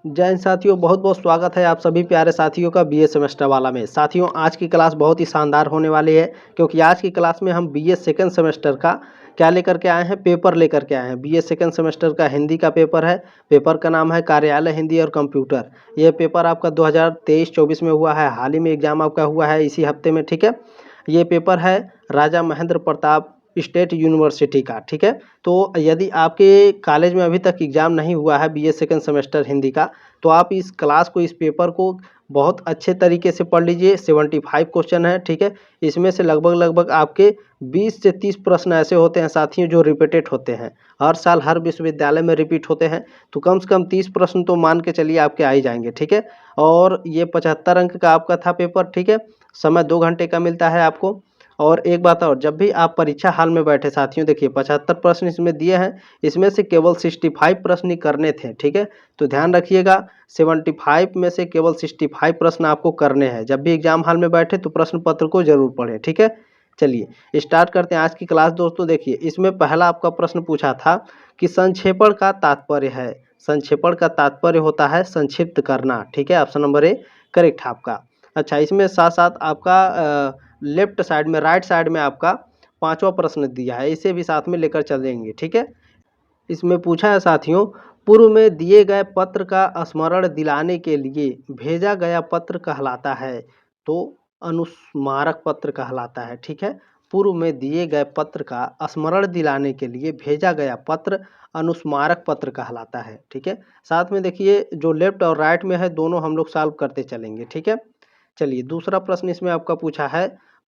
जय हिंद साथियों, बहुत बहुत स्वागत है आप सभी प्यारे साथियों का बीए सेमेस्टर वाला में। साथियों, आज की क्लास बहुत ही शानदार होने वाली है, क्योंकि आज की क्लास में हम बीए सेकंड सेमेस्टर का क्या लेकर के आए हैं, पेपर लेकर के आए हैं। बीए सेकंड सेमेस्टर का हिंदी का पेपर है। पेपर का नाम है कार्यालय हिंदी और कंप्यूटर। यह पेपर आपका 2023-24 में हुआ है। हाल ही में एग्जाम आपका हुआ है इसी हफ्ते में, ठीक है। ये पेपर है राजा महेंद्र प्रताप स्टेट यूनिवर्सिटी का, ठीक है। तो यदि आपके कॉलेज में अभी तक एग्ज़ाम नहीं हुआ है बीए सेकंड सेमेस्टर हिंदी का, तो आप इस क्लास को, इस पेपर को बहुत अच्छे तरीके से पढ़ लीजिए। 75 क्वेश्चन है, ठीक है। इसमें से लगभग आपके 20 से 30 प्रश्न ऐसे होते हैं साथियों जो रिपीटेड होते हैं। हर साल हर विश्वविद्यालय में रिपीट होते हैं, तो कम से कम 30 प्रश्न तो मान के चलिए आपके आ ही जाएंगे, ठीक है। और ये 75 अंक का आपका था पेपर, ठीक है। समय 2 घंटे का मिलता है आपको। और एक बात और, जब भी आप परीक्षा हाल में बैठे साथियों, देखिए 75 प्रश्न इसमें दिए हैं, इसमें से केवल 65 प्रश्न ही करने थे, ठीक है। तो ध्यान रखिएगा, 75 में से केवल 65 प्रश्न आपको करने हैं। जब भी एग्जाम हॉल में बैठे तो प्रश्न पत्र को जरूर पढ़ें, ठीक है। चलिए स्टार्ट करते हैं आज की क्लास दोस्तों। देखिए, इसमें पहला आपका प्रश्न पूछा था कि संक्षेपण का तात्पर्य है। संक्षेपण का तात्पर्य होता है संक्षिप्त करना, ठीक है। ऑप्शन नंबर ए करेक्ट है आपका। अच्छा, इसमें साथ साथ आपका लेफ्ट साइड में, राइट साइड में आपका 5वां प्रश्न दिया है, इसे भी साथ में लेकर चलेंगे, ठीक है। इसमें पूछा है साथियों, पूर्व में दिए गए पत्र का स्मरण दिलाने के लिए भेजा गया पत्र कहलाता है। तो अनुस्मारक पत्र कहलाता है, ठीक है। पूर्व में दिए गए पत्र का स्मरण दिलाने के लिए भेजा गया पत्र अनुस्मारक पत्र कहलाता है, ठीक है। साथ में देखिए, जो लेफ्ट और राइट में है दोनों हम लोग सॉल्व करते चलेंगे, ठीक है। चलिए, दूसरा प्रश्न इसमें आपका पूछा है,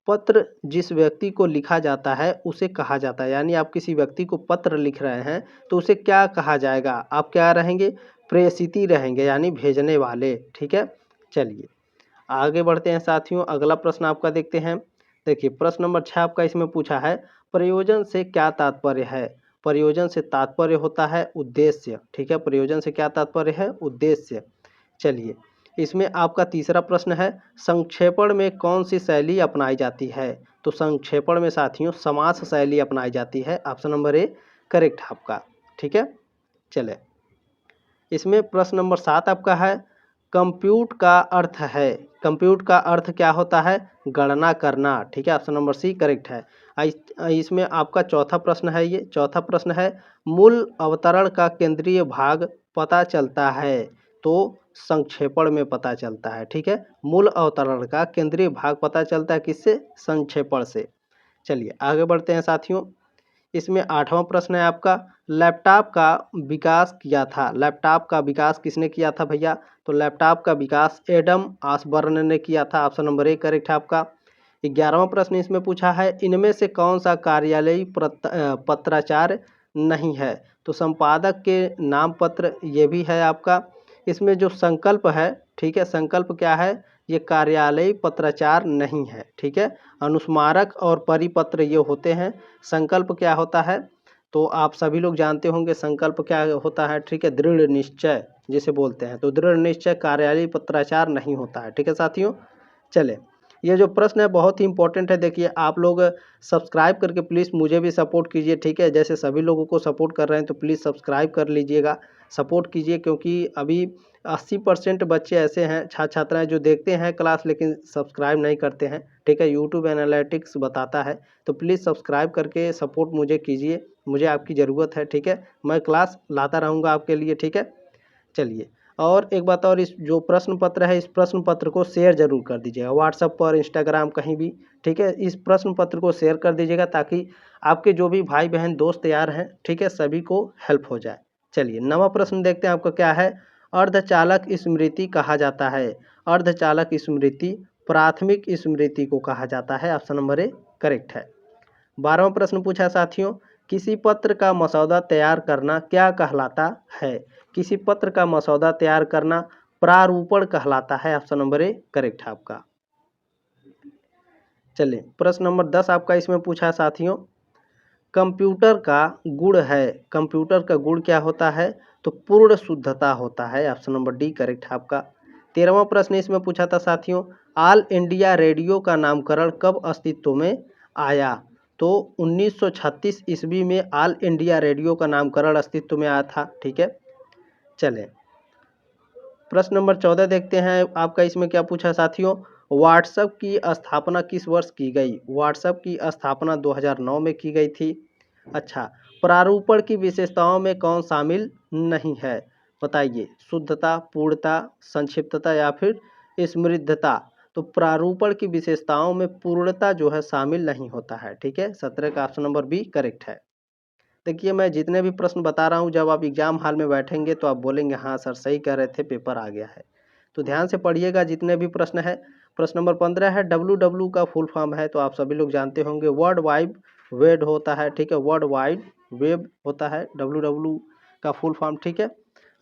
पत्र जिस व्यक्ति को लिखा जाता है उसे कहा जाता है। यानी आप किसी व्यक्ति को पत्र लिख रहे हैं तो उसे क्या कहा जाएगा? आप क्या रहेंगे? प्रेषिती रहेंगे, यानी भेजने वाले, ठीक है। चलिए आगे बढ़ते हैं साथियों, अगला प्रश्न आपका देखते हैं। देखिए, प्रश्न नंबर 6 आपका इसमें पूछा है, प्रयोजन से क्या तात्पर्य है? प्रयोजन से तात्पर्य होता है उद्देश्य, ठीक है। प्रयोजन से क्या तात्पर्य है? उद्देश्य। चलिए, इसमें आपका तीसरा प्रश्न है, संक्षेपण में कौन सी शैली अपनाई जाती है? तो संक्षेपण में साथियों समास शैली अपनाई जाती है। ऑप्शन नंबर ए करेक्ट है आपका, ठीक है। चले, इसमें प्रश्न नंबर 7 आपका है, कंप्यूट का अर्थ है। कंप्यूट का अर्थ क्या होता है? गणना करना, ठीक है। ऑप्शन नंबर सी करेक्ट है। इसमें आपका चौथा प्रश्न है, ये चौथा प्रश्न है, मूल अवतरण का केंद्रीय भाग पता चलता है। तो संक्षेपण में पता चलता है, ठीक है। मूल अवतरण का केंद्रीय भाग पता चलता है किससे? संक्षेपण से। चलिए आगे बढ़ते हैं साथियों, इसमें 8वां प्रश्न है आपका, लैपटॉप का विकास किया था। लैपटॉप का विकास किसने किया था भैया? तो लैपटॉप का विकास एडम ऑसबर्न ने किया था। ऑप्शन नंबर ए करेक्ट है आपका। 11वां प्रश्न इसमें पूछा है, इनमें से कौन सा कार्यालयी पत्राचार नहीं है? तो संपादक के नाम पत्र ये भी है आपका। इसमें जो संकल्प है, ठीक है, संकल्प क्या है? ये कार्यालयी पत्राचार नहीं है, ठीक है। अनुस्मारक और परिपत्र ये होते हैं। संकल्प क्या होता है? तो आप सभी लोग जानते होंगे संकल्प क्या होता है, ठीक है। दृढ़ निश्चय जिसे बोलते हैं, तो दृढ़ निश्चय कार्यालयी पत्राचार नहीं होता है, ठीक है साथियों। चले, ये जो प्रश्न है बहुत ही इंपॉर्टेंट है। देखिए, आप लोग सब्सक्राइब करके प्लीज़ मुझे भी सपोर्ट कीजिए, ठीक है। जैसे सभी लोगों को सपोर्ट कर रहे हैं तो प्लीज़ सब्सक्राइब कर लीजिएगा, सपोर्ट कीजिए, क्योंकि अभी 80% बच्चे ऐसे हैं, छात्र छात्राएं जो देखते हैं क्लास लेकिन सब्सक्राइब नहीं करते हैं, ठीक है। यूट्यूब एनालिटिक्स बताता है, तो प्लीज़ सब्सक्राइब करके सपोर्ट मुझे कीजिए, मुझे आपकी ज़रूरत है, ठीक है। मैं क्लास लाता रहूँगा आपके लिए, ठीक है। चलिए, और एक बात और, इस जो प्रश्न पत्र है इस प्रश्न पत्र को शेयर जरूर कर दीजिएगा, व्हाट्सएप पर, इंस्टाग्राम, कहीं भी, ठीक है। इस प्रश्न पत्र को शेयर कर दीजिएगा ताकि आपके जो भी भाई बहन दोस्त यार हैं, ठीक है, सभी को हेल्प हो जाए। चलिए 9वां प्रश्न देखते हैं आपका क्या है, अर्धचालक स्मृति कहा जाता है। अर्धचालक स्मृति प्राथमिक स्मृति को कहा जाता है। ऑप्शन नंबर ए करेक्ट है। 12वां प्रश्न पूछा साथियों, किसी पत्र का मसौदा तैयार करना क्या कहलाता है? किसी पत्र का मसौदा तैयार करना प्रारूपण कहलाता है। ऑप्शन नंबर ए करेक्ट है आपका। चलिए, प्रश्न नंबर 10 आपका इसमें पूछा साथियों, कंप्यूटर का गुण है। कंप्यूटर का गुण क्या होता है? तो पूर्ण शुद्धता होता है। ऑप्शन नंबर डी करेक्ट है आपका। 13वां प्रश्न इसमें पूछा था साथियों, ऑल इंडिया रेडियो का नामकरण कब अस्तित्व में आया? तो 1936 ईस्वी में ऑल इंडिया रेडियो का नामकरण अस्तित्व में आया था, ठीक है। चलें, प्रश्न नंबर 14 देखते हैं आपका, इसमें क्या पूछा साथियों, व्हाट्सएप की स्थापना किस वर्ष की गई। व्हाट्सएप की स्थापना 2009 में की गई थी। अच्छा, प्रारूपण की विशेषताओं में कौन शामिल नहीं है, बताइए। शुद्धता, पूर्णता, संक्षिप्तता या फिर समृद्धता। तो प्रारूपण की विशेषताओं में पूर्णता जो है शामिल नहीं होता है। ठीक है, 17 का ऑप्शन नंबर बी करेक्ट है। देखिए, मैं जितने भी प्रश्न बता रहा हूँ, जब आप एग्जाम हॉल में बैठेंगे तो आप बोलेंगे हाँ सर सही कह रहे थे, पेपर आ गया है। तो ध्यान से पढ़िएगा जितने भी प्रश्न है। प्रश्न नंबर 15 है, WW का फुल फॉर्म है, तो आप सभी लोग जानते होंगे, वर्ल्ड वाइड वेब होता है। ठीक है, वर्ल्ड वाइड वेब होता है WW का फुल फॉर्म। ठीक है।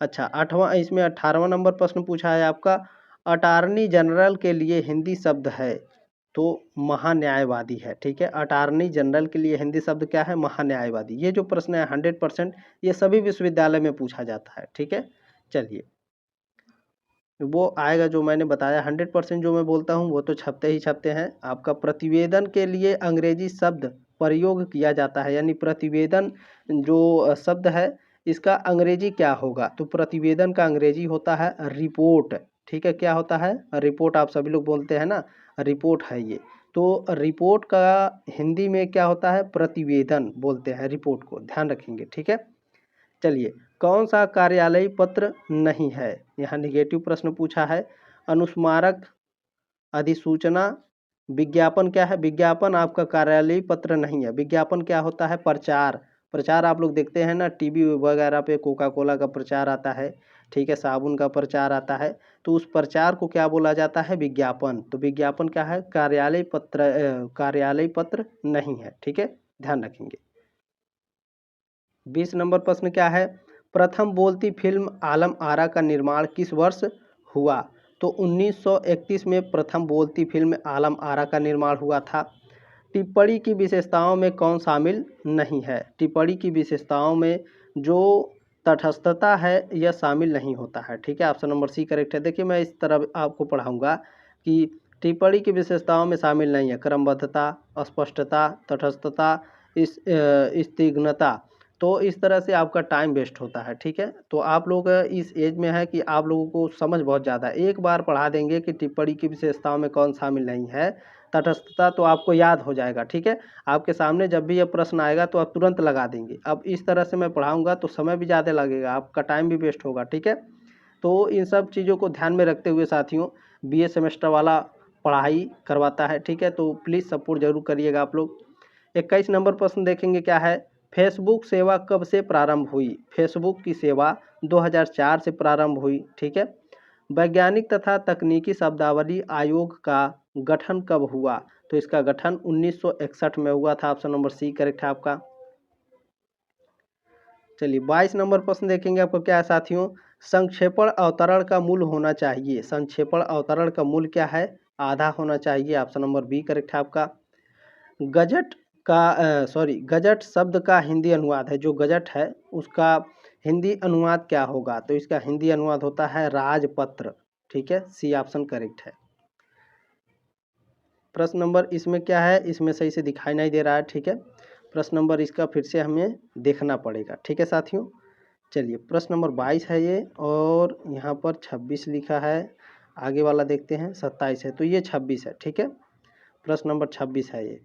अच्छा, 8वां, इसमें 18वां नंबर प्रश्न पूछा है आपका, अटॉर्नी जनरल के लिए हिंदी शब्द है, तो महान्यायवादी है। ठीक है, अटॉर्नी जनरल के लिए हिंदी शब्द क्या है, महान्यायवादी। ये जो प्रश्न है 100% ये सभी विश्वविद्यालय में पूछा जाता है। ठीक है, चलिए वो आएगा जो मैंने बताया, 100% जो मैं बोलता हूँ वो तो छपते ही छपते हैं। आपका प्रतिवेदन के लिए अंग्रेजी शब्द प्रयोग किया जाता है, यानी प्रतिवेदन जो शब्द है इसका अंग्रेजी क्या होगा, तो प्रतिवेदन का अंग्रेजी होता है रिपोर्ट। ठीक है, क्या होता है, रिपोर्ट। आप सभी लोग बोलते हैं ना, रिपोर्ट है ये। तो रिपोर्ट का हिंदी में क्या होता है, प्रतिवेदन बोलते हैं रिपोर्ट को, ध्यान रखेंगे। ठीक है, चलिए, कौन सा कार्यालयी पत्र नहीं है, यहाँ निगेटिव प्रश्न पूछा है। अनुस्मारक, अधिसूचना, विज्ञापन क्या है, विज्ञापन आपका कार्यालयी पत्र नहीं है। विज्ञापन क्या होता है, प्रचार। प्रचार आप लोग देखते हैं ना, टीवी वगैरह पे कोका कोला का प्रचार आता है। ठीक है, साबुन का प्रचार आता है, तो उस प्रचार को क्या बोला जाता है, विज्ञापन। तो विज्ञापन क्या है, कार्यालय पत्र नहीं है। ठीक है, ध्यान रखेंगे। 20 नंबर प्रश्न क्या है, प्रथम बोलती फिल्म आलम आरा का निर्माण किस वर्ष हुआ, तो 1931 में प्रथम बोलती फिल्म आलम आरा का निर्माण हुआ था। टिप्पणी की विशेषताओं में कौन शामिल नहीं है, टिप्पणी की विशेषताओं में जो तटस्थता है यह शामिल नहीं होता है। ठीक है, ऑप्शन नंबर सी करेक्ट है। देखिए, मैं इस तरह आपको पढ़ाऊंगा कि टिप्पणी की विशेषताओं में शामिल नहीं है क्रमबद्धता, स्पष्टता, तटस्थता, स्तिग्नता। तो इस तरह से आपका टाइम वेस्ट होता है। ठीक है, तो आप लोग इस एज में है कि आप लोगों को समझ बहुत ज़्यादा है। एक बार पढ़ा देंगे कि टिप्पणी की विशेषताओं में कौन शामिल नहीं है, तटस्थता, तो आपको याद हो जाएगा। ठीक है, आपके सामने जब भी ये प्रश्न आएगा तो आप तुरंत लगा देंगे। अब इस तरह से मैं पढ़ाऊंगा तो समय भी ज़्यादा लगेगा, आपका टाइम भी वेस्ट होगा। ठीक है, तो इन सब चीज़ों को ध्यान में रखते हुए साथियों, BA सेमेस्टर वाला पढ़ाई करवाता है। ठीक है, तो प्लीज़ सपोर्ट जरूर करिएगा आप लोग। 21 नंबर प्रश्न देखेंगे क्या है, फेसबुक सेवा कब से प्रारंभ हुई। फेसबुक की सेवा 2004 से प्रारंभ हुई। ठीक है, वैज्ञानिक तथा तकनीकी शब्दावली आयोग का गठन कब हुआ, तो इसका गठन 1961 में हुआ था। ऑप्शन नंबर सी करेक्ट है आपका। चलिए, 22 नंबर प्रश्न देखेंगे आपको क्या है साथियों, संक्षेपण अवतरण का मूल होना चाहिए। संक्षेपण अवतरण का मूल क्या है, आधा होना चाहिए। ऑप्शन नंबर बी करेक्ट है आपका। गजट गजट शब्द का हिंदी अनुवाद है, जो गजट है उसका हिंदी अनुवाद क्या होगा, तो इसका हिंदी अनुवाद होता है राजपत्र। ठीक है, सी ऑप्शन करेक्ट है। प्रश्न नंबर इसमें क्या है, इसमें सही से दिखाई नहीं दे रहा है। ठीक है, प्रश्न नंबर इसका फिर से हमें देखना पड़ेगा। ठीक है साथियों, चलिए, प्रश्न नंबर 22 है ये, और यहाँ पर 26 लिखा है। आगे वाला देखते हैं, 27 है, तो ये 26 है। ठीक है, प्रश्न नंबर 26 है ये।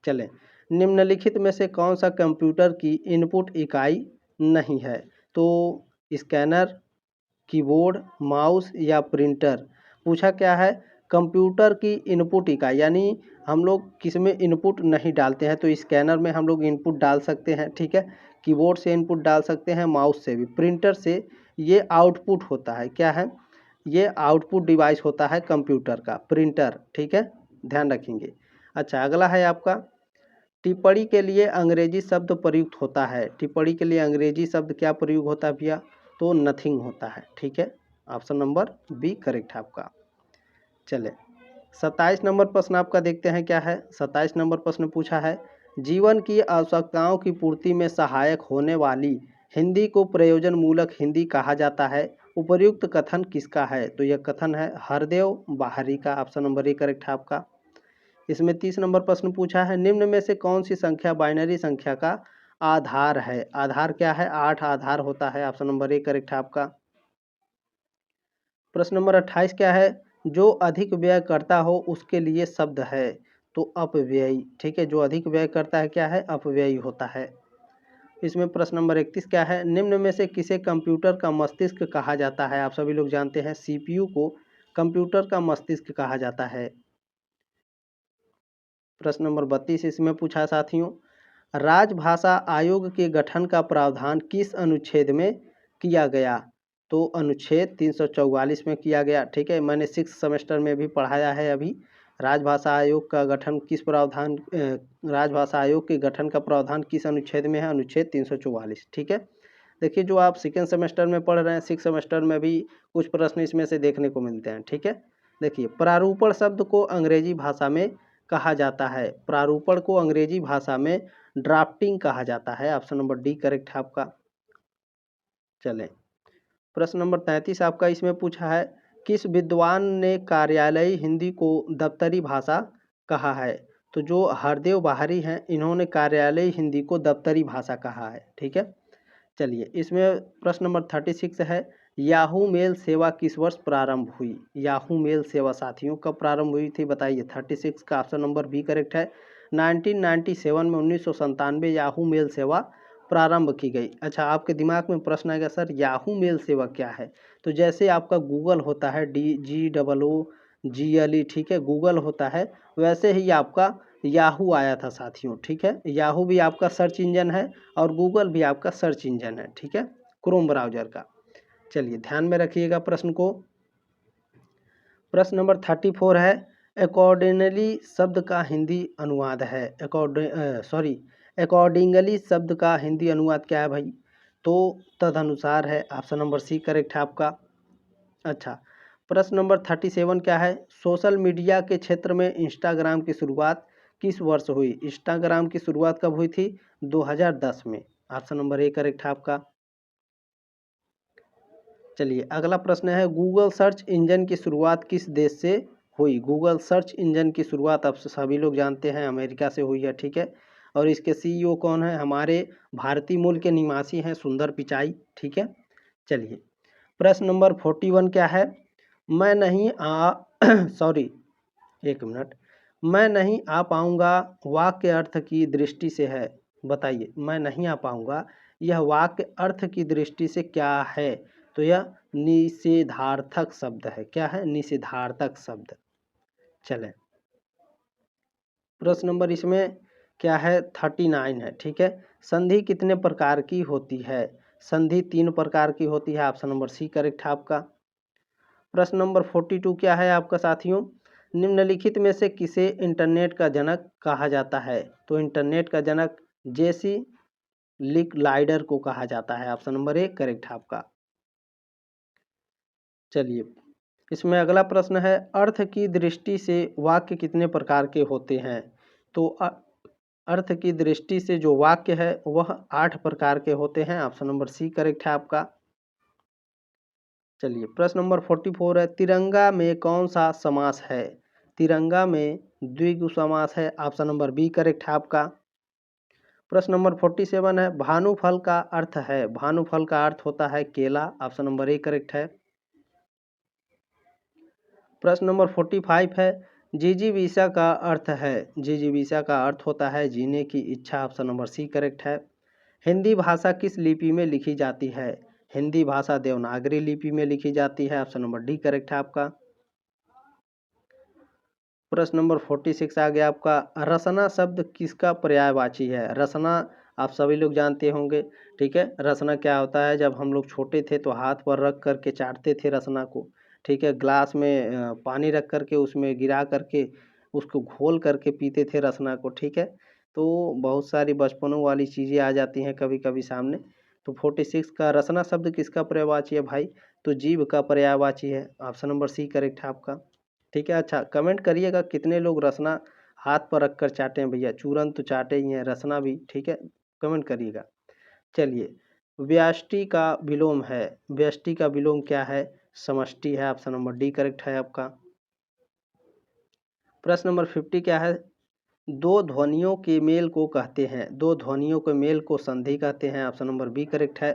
चलें, निम्नलिखित में से कौन सा कंप्यूटर की इनपुट इकाई नहीं है, तो स्कैनर, कीबोर्ड, माउस या प्रिंटर। पूछा क्या है, कंप्यूटर की इनपुट इकाई, यानी हम लोग किस में इनपुट नहीं डालते हैं, तो स्कैनर में हम लोग इनपुट डाल सकते हैं। ठीक है, कीबोर्ड से इनपुट डाल सकते हैं, माउस से भी, प्रिंटर से ये आउटपुट होता है। क्या है, ये आउटपुट डिवाइस होता है कंप्यूटर का, प्रिंटर। ठीक है, ध्यान रखेंगे। अच्छा, अगला है आपका, टिप्पणी के लिए अंग्रेजी शब्द प्रयुक्त होता है। टिप्पणी के लिए अंग्रेजी शब्द क्या प्रयोग होता है भैया, तो नथिंग होता है। ठीक है, ऑप्शन नंबर बी करेक्ट है आपका। चले, 27 नंबर प्रश्न आपका देखते हैं क्या है। 27 नंबर प्रश्न पूछा है, जीवन की आवश्यकताओं की पूर्ति में सहायक होने वाली हिंदी को प्रयोजन मूलक हिंदी कहा जाता है। उपर्युक्त कथन किसका है, तो यह कथन है हरदेव बाहरी का। ऑप्शन नंबर ए करेक्ट है आपका। इसमें 30 नंबर प्रश्न पूछा है, निम्न में से कौन सी संख्या बाइनरी संख्या का आधार है। आधार क्या है, 8 आधार होता है। ऑप्शन नंबर ए करेक्ट है आपका। प्रश्न नंबर 28 क्या है? जो अधिक व्यय करता हो उसके लिए शब्द है, तो अपव्ययी। ठीक है, जो अधिक व्यय करता है क्या है? अपव्ययी होता है। इसमें प्रश्न नंबर 31 क्या है? निम्न में से किसे कंप्यूटर का मस्तिष्क कहा जाता है? आप सभी लोग जानते हैं सीपीयू को कंप्यूटर का मस्तिष्क कहा जाता है। प्रश्न नंबर 32 इसमें पूछा साथियों, राजभाषा आयोग के गठन का प्रावधान किस अनुच्छेद में किया गया? तो अनुच्छेद 344 में किया गया। ठीक है, मैंने 6 सेमेस्टर में भी पढ़ाया है अभी। राजभाषा आयोग का गठन किस प्रावधान राजभाषा आयोग के गठन का प्रावधान किस अनुच्छेद में है? अनुच्छेद 344। ठीक है, देखिए जो आप सेकेंड सेमेस्टर में पढ़ रहे हैं, 6 सेमेस्टर में भी कुछ प्रश्न इसमें से देखने को मिलते हैं। ठीक है, देखिए प्रारूपण शब्द को अंग्रेजी भाषा में कहा जाता है। प्रारूपण को अंग्रेजी भाषा में ड्राफ्टिंग कहा जाता है। ऑप्शन नंबर डी करेक्ट है आपका। चलें, प्रश्न नंबर 33 आपका इसमें पूछा है, किस विद्वान ने कार्यालयी हिंदी को दफ्तरी भाषा कहा है? तो जो हरदेव बाहरी हैं, इन्होंने कार्यालयी हिंदी को दफ्तरी भाषा कहा है। ठीक है, चलिए इसमें प्रश्न नंबर 36 है, याहू मेल सेवा किस वर्ष प्रारंभ हुई? याहू मेल सेवा साथियों कब प्रारंभ हुई थी बताइए? 36 का ऑप्शन नंबर बी करेक्ट है। 1997 में 1997 याहू मेल सेवा प्रारंभ की गई। अच्छा, आपके दिमाग में प्रश्न आएगा सर याहू मेल सेवा क्या है? तो जैसे आपका गूगल होता है GGLE, ठीक है, गूगल होता है, वैसे ही आपका याहू आया था साथियों। ठीक है, याहू भी आपका सर्च इंजन है और गूगल भी आपका सर्च इंजन है। ठीक है, क्रोम ब्राउजर का। चलिए ध्यान में रखिएगा प्रश्न को। प्रश्न नंबर 34 है, अकॉर्डिंगली शब्द का हिंदी अनुवाद है। अकॉर्डिंगली शब्द का हिंदी अनुवाद क्या है भाई? तो तदनुसार है। ऑप्शन नंबर सी करेक्ट है आपका। अच्छा, प्रश्न नंबर 37 क्या है? सोशल मीडिया के क्षेत्र में इंस्टाग्राम की शुरुआत किस वर्ष हुई? इंस्टाग्राम की शुरुआत कब हुई थी? 2010 में। ऑप्शन नंबर ए करेक्ट है आपका। चलिए अगला प्रश्न है, गूगल सर्च इंजन की शुरुआत किस देश से हुई? गूगल सर्च इंजन की शुरुआत आप सभी लोग जानते हैं अमेरिका से हुई है। ठीक है, और इसके सीईओ कौन है? हमारे भारतीय मूल के निवासी हैं सुंदर पिचाई। ठीक है, चलिए प्रश्न नंबर 41 क्या है? मैं नहीं आ सॉरी एक मिनट, मैं नहीं आ पाऊंगा वाक्य अर्थ की दृष्टि से है। बताइए, मैं नहीं आ पाऊंगा यह वाक्य अर्थ की दृष्टि से क्या है? तो यह निषेधार्थक शब्द है। क्या है? निषेधार्थक शब्द। चलें, प्रश्न नंबर इसमें क्या है? 39 है। ठीक है, संधि कितने प्रकार की होती है? संधि 3 प्रकार की होती है। ऑप्शन नंबर सी करेक्ट है आपका। प्रश्न नंबर 42 क्या है आपका साथियों? निम्नलिखित में से किसे इंटरनेट का जनक कहा जाता है? तो इंटरनेट का जनक जेसी लिकलाइडर को कहा जाता है। ऑप्शन नंबर ए करेक्ट है आपका। चलिए इसमें अगला प्रश्न है, अर्थ की दृष्टि से वाक्य कितने प्रकार के होते हैं? तो अर्थ की दृष्टि से जो वाक्य है वह 8 प्रकार के होते हैं। ऑप्शन नंबर सी करेक्ट है आपका। चलिए प्रश्न नंबर 44 है, तिरंगा में कौन सा समास है? तिरंगा में द्विगु समास है। ऑप्शन नंबर बी करेक्ट है आपका। प्रश्न नंबर 47 है, भानुफल का अर्थ है? भानुफल का अर्थ होता है केला। ऑप्शन नंबर ए करेक्ट है। प्रश्न नंबर 45 है, जिजीविषा का अर्थ है? जिजीविषा का अर्थ होता है जीने की इच्छा। ऑप्शन नंबर सी करेक्ट है। हिंदी भाषा किस लिपि में लिखी जाती है? हिंदी भाषा देवनागरी लिपि में लिखी जाती है। ऑप्शन नंबर डी करेक्ट है आपका। प्रश्न नंबर 46 आ गया आपका, रसना शब्द किसका पर्यायवाची है? रसना आप सभी लोग जानते होंगे। ठीक है, रसना क्या होता है? जब हम लोग छोटे थे तो हाथ पर रख करके चाटते थे रसना को। ठीक है, ग्लास में पानी रख करके उसमें गिरा करके उसको घोल करके पीते थे रसना को। ठीक है, तो बहुत सारी बचपनों वाली चीज़ें आ जाती हैं कभी कभी सामने। तो 46 का रसना शब्द किसका पर्यायवाची है भाई? तो जीव का पर्यायवाची है। ऑप्शन नंबर सी करेक्ट है आपका। ठीक है, अच्छा कमेंट करिएगा कितने लोग रसना हाथ पर रख कर चाटे हैं भैया? चूरन तो चाटे ही हैं, रसना भी। ठीक है, कमेंट करिएगा। चलिए, व्यष्टि का विलोम है। व्यष्टि का विलोम क्या है? समष्टि है। ऑप्शन नंबर डी करेक्ट है आपका। प्रश्न नंबर 50 क्या है? दो ध्वनियों के मेल को कहते हैं? दो ध्वनियों के मेल को संधि कहते हैं। ऑप्शन नंबर बी करेक्ट है।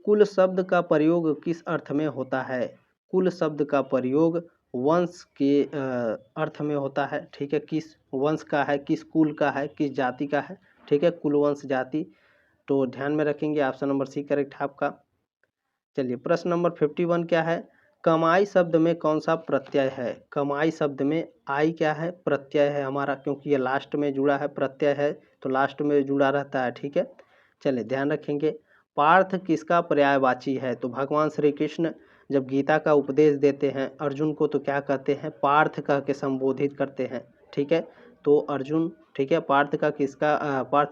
कुल शब्द का प्रयोग किस अर्थ में होता है? कुल शब्द का प्रयोग वंश के अर्थ में होता है, ठीक है। किस वंश का है, किस कुल का है, किस जाति का है, ठीक है, कुलवंश जाति। तो ध्यान में रखेंगे, ऑप्शन नंबर सी करेक्ट है आपका। चलिए प्रश्न नंबर 51 क्या है, कमाई शब्द में कौन सा प्रत्यय है। कमाई शब्द में आई क्या है, प्रत्यय है हमारा, क्योंकि ये लास्ट में जुड़ा है, प्रत्यय है तो लास्ट में जुड़ा रहता है, ठीक है। चलिए ध्यान रखेंगे, पार्थ किसका पर्यायवाची है। तो भगवान श्री कृष्ण जब गीता का उपदेश देते हैं अर्जुन को तो क्या कहते हैं, पार्थ कह के संबोधित करते हैं, ठीक है। तो अर्जुन, ठीक है, पार्थ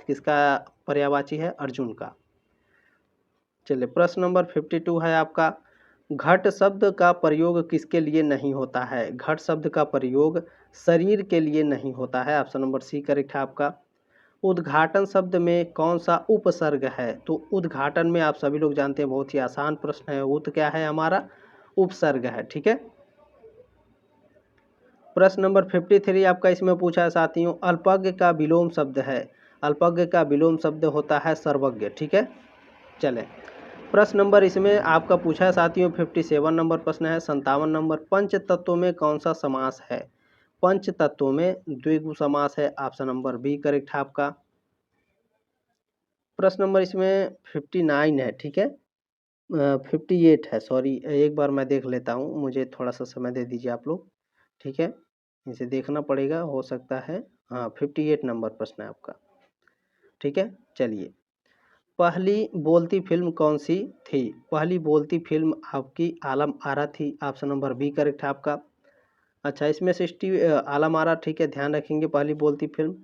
किसका पर्यायवाची है, अर्जुन का। चलिए प्रश्न नंबर 52 है आपका, घट शब्द का प्रयोग किसके लिए नहीं होता है। घट शब्द का प्रयोग शरीर के लिए नहीं होता है, ऑप्शन नंबर सी करेक्ट है आपका। उद्घाटन शब्द में कौन सा उपसर्ग है। तो उद्घाटन में आप सभी लोग जानते हैं, बहुत ही आसान प्रश्न है, उत क्या है हमारा, उपसर्ग है, ठीक है। प्रश्न नंबर 53 आपका इसमें पूछा है साथियों, अल्पज्ञ का विलोम शब्द है। अल्पज्ञ का विलोम शब्द होता है सर्वज्ञ, ठीक है। चले प्रश्न नंबर इसमें आपका पूछा है साथियों 57 नंबर प्रश्न है, 57 नंबर, पंच तत्वों में कौन सा समास है। पंच तत्वों में द्विगु समास है, ऑप्शन नंबर बी करेक्ट है आपका। प्रश्न नंबर इसमें 59 है, ठीक है, 58 है, सॉरी एक बार मैं देख लेता हूँ, मुझे थोड़ा सा समय दे दीजिए आप लोग, ठीक है, इसे देखना पड़ेगा, हो सकता है। हाँ 58 नंबर प्रश्न है आपका, ठीक है। चलिए पहली बोलती फिल्म कौन सी थी। पहली बोलती फिल्म आपकी आलम आरा थी, ऑप्शन नंबर बी करेक्ट है आपका। अच्छा इसमें 60 आलम आरा, ठीक है, ध्यान रखेंगे, पहली बोलती फिल्म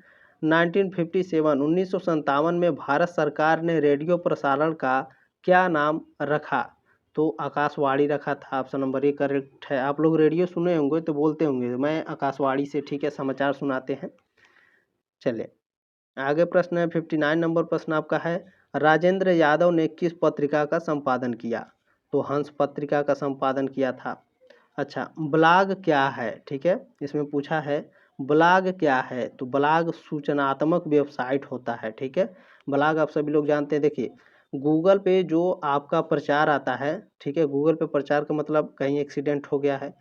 1957 में भारत सरकार ने रेडियो प्रसारण का क्या नाम रखा। तो आकाशवाणी रखा था, ऑप्शन नंबर ए करेक्ट है। आप लोग रेडियो सुने होंगे तो बोलते होंगे मैं आकाशवाणी से, ठीक है, समाचार सुनाते हैं। चलिए आगे प्रश्न है 59 नंबर प्रश्न आपका है, राजेंद्र यादव ने किस पत्रिका का संपादन किया। तो हंस पत्रिका का संपादन किया था। अच्छा ब्लॉग क्या है, ठीक है, इसमें पूछा है ब्लॉग क्या है। तो ब्लॉग सूचनात्मक वेबसाइट होता है, ठीक है। ब्लॉग आप सभी लोग जानते हैं, देखिए गूगल पे जो आपका प्रचार आता है, ठीक है, गूगल पे प्रचार का मतलब कहीं एक्सीडेंट हो गया है,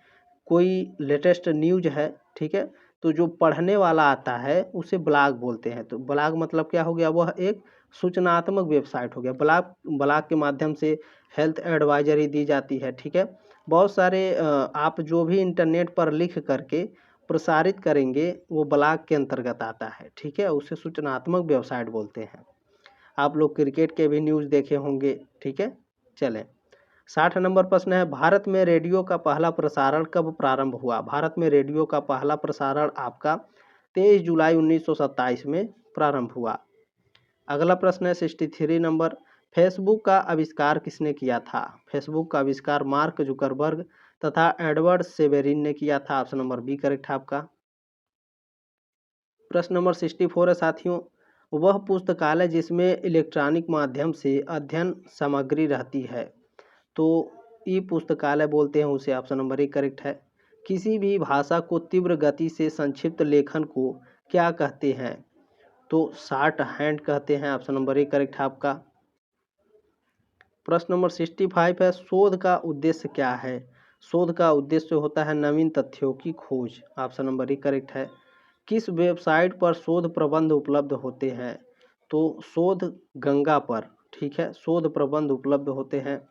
कोई लेटेस्ट न्यूज है, ठीक है, तो जो पढ़ने वाला आता है उसे ब्लॉग बोलते हैं। तो ब्लॉग मतलब क्या हो गया, वह एक सूचनात्मक वेबसाइट हो गया। ब्लॉग ब्लॉग के माध्यम से हेल्थ एडवाइजरी दी जाती है, ठीक है। बहुत सारे आप जो भी इंटरनेट पर लिख करके प्रसारित करेंगे वो ब्लॉग के अंतर्गत आता है, ठीक है, उसे सूचनात्मक वेबसाइट बोलते हैं। आप लोग क्रिकेट के भी न्यूज़ देखे होंगे, ठीक है। चलें 60 नंबर प्रश्न है, भारत में रेडियो का पहला प्रसारण कब प्रारंभ हुआ। भारत में रेडियो का पहला प्रसारण आपका 23 जुलाई 1927 में प्रारंभ हुआ। अगला प्रश्न है 63 नंबर, फेसबुक का आविष्कार किसने किया था। फेसबुक का आविष्कार मार्क जुकरबर्ग तथा एडवर्ड सेवेरिन ने किया था, ऑप्शन नंबर बी करेक्ट है आपका। प्रश्न नंबर 64 है साथियों, वह पुस्तकालय जिसमें इलेक्ट्रॉनिक माध्यम से अध्ययन सामग्री रहती है। तो ई पुस्तकालय बोलते हैं उसे, ऑप्शन नंबर ए करेक्ट है। किसी भी भाषा को तीव्र गति से संक्षिप्त लेखन को क्या कहते हैं। तो शॉर्ट हैंड कहते हैं, ऑप्शन नंबर ए करेक्ट है आपका। प्रश्न नंबर 65 है, शोध का उद्देश्य क्या है। शोध का उद्देश्य होता है नवीन तथ्यों की खोज, ऑप्शन नंबर ए करेक्ट है। किस वेबसाइट पर शोध प्रबंध उपलब्ध होते हैं। तो शोध गंगा पर, ठीक है, शोध प्रबंध उपलब्ध होते हैं।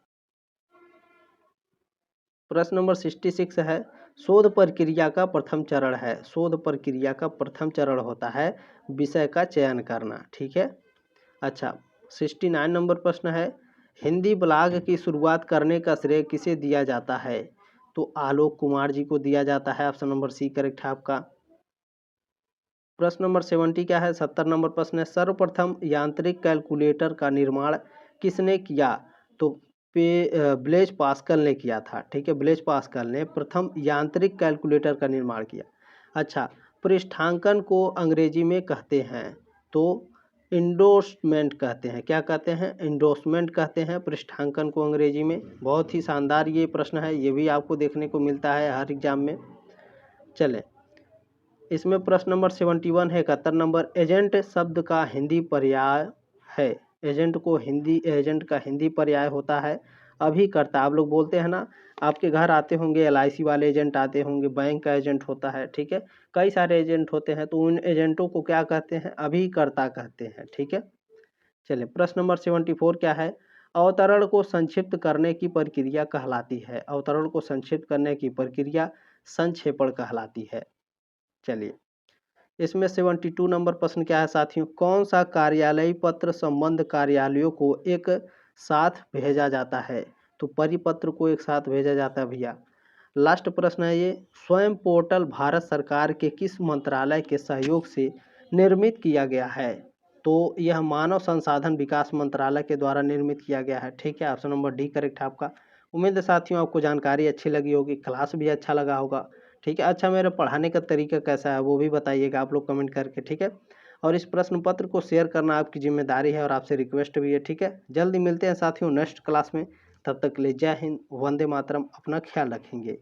प्रश्न नंबर 66 है, शोध प्रक्रिया का प्रथम चरण है। शोध प्रक्रिया का प्रथम चरण होता है विषय का चयन करना, ठीक है। अच्छा 69 नंबर प्रश्न है, हिंदी ब्लॉग की शुरुआत करने का श्रेय किसे दिया जाता है। तो आलोक कुमार जी को दिया जाता है, ऑप्शन नंबर सी करेक्ट है आपका। प्रश्न नंबर 70 क्या है, 70 नंबर प्रश्न है, सर्वप्रथम यांत्रिक कैलकुलेटर का निर्माण किसने किया। तो ब्लेज पास्कल ने किया था, ठीक है, ब्लेज पास्कल ने प्रथम यांत्रिक कैलकुलेटर का निर्माण किया। अच्छा पृष्ठांकन को अंग्रेजी में कहते हैं। तो इंडोर्समेंट कहते हैं, क्या कहते हैं, इंडोर्समेंट कहते हैं पृष्ठांकन को अंग्रेजी में। बहुत ही शानदार ये प्रश्न है, ये भी आपको देखने को मिलता है हर एग्जाम में। चले इसमें प्रश्न नंबर 71 है, 71 नंबर, एजेंट शब्द का हिंदी पर्याय है। एजेंट का हिंदी पर्याय होता है अभिकर्ता, आप लोग बोलते हैं ना, आपके घर आते होंगे एलआईसी वाले एजेंट आते होंगे, बैंक का एजेंट होता है, ठीक है, कई सारे एजेंट होते हैं, तो उन एजेंटों को क्या कहते हैं? अभिकर्ता कहते हैं, ठीक है। चलिए प्रश्न नंबर 74 क्या है? अवतरण को संक्षिप्त करने की प्रक्रिया कहलाती है। अवतरण को संक्षिप्त करने की प्रक्रिया संक्षेपण कहलाती है। चलिए इसमें 72 नंबर प्रश्न क्या है साथियों? कौन सा कार्यालयी पत्र संबंध कार्यालयों को एक साथ भेजा जाता है? तो परिपत्र को एक साथ भेजा जाता है भैया। लास्ट प्रश्न है ये, स्वयं पोर्टल भारत सरकार के किस मंत्रालय के सहयोग से निर्मित किया गया है? तो यह मानव संसाधन विकास मंत्रालय के द्वारा निर्मित किया गया है, ठीक है। ऑप्शन नंबर डी करेक्ट है आपका। उम्मीद है साथियों आपको जानकारी अच्छी लगी होगी, क्लास भी अच्छा लगा होगा, ठीक है। अच्छा मेरे पढ़ाने का तरीका कैसा है वो भी बताइएगा आप लोग कमेंट करके, ठीक है। और इस प्रश्न पत्र को शेयर करना आपकी जिम्मेदारी है और आपसे रिक्वेस्ट भी है, ठीक है। जल्दी मिलते हैं साथियों नेक्स्ट क्लास में, तब तक के लिए जय हिंद, वंदे मातरम, अपना ख्याल रखेंगे।